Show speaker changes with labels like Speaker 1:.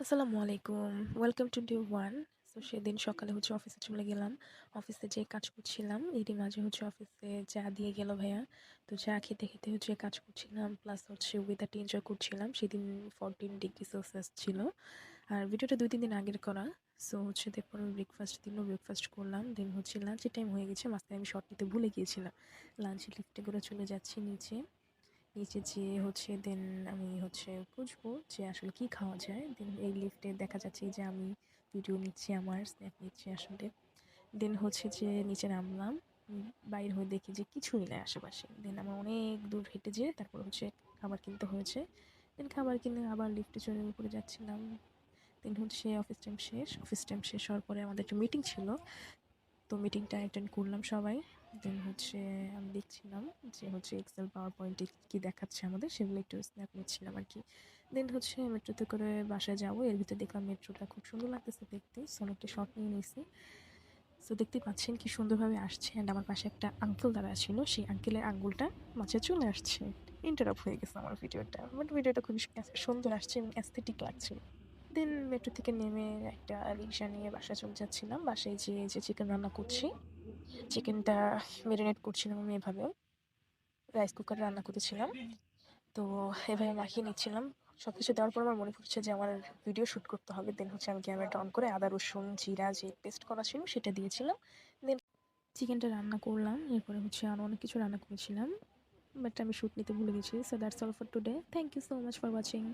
Speaker 1: আসসালামু আলাইকুম। Welcome to day 1। So সেদিন সকালে অফিসে চলে গেলাম। অফিসে যেয়ে কাজ করছিলাম। এরই মাঝে অফিসে চা দিয়ে গেল ভাইয়া। তো চা খেতে, খেতে কাজ করছিলাম। প্লাস ওয়েদারটা এনজয় করছিলাম। সেদিন 14 ডিগ্রি সেলসিয়াস ছিল। আর ভিডিওটা ২-৩ দিন আগের করা। সো তারপর ব্রেকফাস্ট করলাম। দেন লাঞ্চের টাইম হয়ে গেছে। মাঝখানে আমি শর্ট নিতে ভুলে গিয়েছিলাম। লাঞ্চে লিফটে করে চলে যাচ্ছি নিচে। নিচে যেয়ে দেন আমি খুঁজবো যে আসলে কি খাওয়া যায়। দেন এই লিফটে দেখা যাচ্ছে যে আমি ভিডিও নিচ্ছি, আমার স্ন্যাপ নিচ্ছি আসলে। দেন যে নিচে নামলাম। বাইর হয়ে দেখি যে কিছুই নাই আশেপাশে। দেন আমার অনেক দূর হেঁটে যেয়ে তারপর খাবার কিনতে হয়েছে। দেন খাবার কিনে আবার লিফটে চড়ে উপরে যাচ্ছিলাম। দেন অফিস টাইম শেষ হওয়ার পরে আমাদের একটা মিটিং ছিল। তো মিটিংটা অ্যাটেন্ড করলাম সবাই। দেন আমি দেখছিলাম যে এক্সেল পাওয়ার পয়েন্টে কী দেখাচ্ছে আমাদের, সেগুলো একটু স্ন্যাপ নিচ্ছিলাম আর কি। দেন মেট্রোতে করে বাসায় যাবো। এর ভিতরে দেখলাম মেট্রোটা খুব সুন্দর লাগতেছে দেখতে। সো অনেকটা শর্ট নিয়ে নিয়েছি। সো দেখতে পাচ্ছেন কি সুন্দরভাবে আসছে। অ্যান্ড আমার পাশে একটা আঙ্কেল দাঁড়া ছিল, সেই আঙ্কেলের আঙ্গুলটা মাঝে চলে আসছে। ইন্টারাপ্ট হয়ে গেছে আমার ভিডিওটা, বাট ভিডিওটা খুবই সুন্দর আসছে এবং অ্যাস্থেটিক লাগছে। দেন মেট্রো থেকে নেমে একটা রিক্সা নিয়ে বাসায় চলে যাচ্ছিলাম। বাসায় যেয়ে যে চিকেন রান্না করছি, চিকেনটা মেরিনেট করছিলাম আমি এভাবে। রাইস কুকারে রান্না করেছিলাম। তো এভাবে মাখিয়ে নিচ্ছিলাম। সবকিছু দেওয়ার পর আমার মনে পড়ছে যে আমার ভিডিও শ্যুট করতে হবে। দেন আমি ক্যামেরাটা অন করে আদা, রসুন, জিরা যে পেস্ট করা ছিল সেটা দিয়েছিলাম। দেন চিকেনটা রান্না করলাম। এরপরে আরও অনেক কিছু রান্না করেছিলাম। বাট আমি শ্যুট নিতে ভুলে গেছি। So that's all for today. Thank you so much for watching.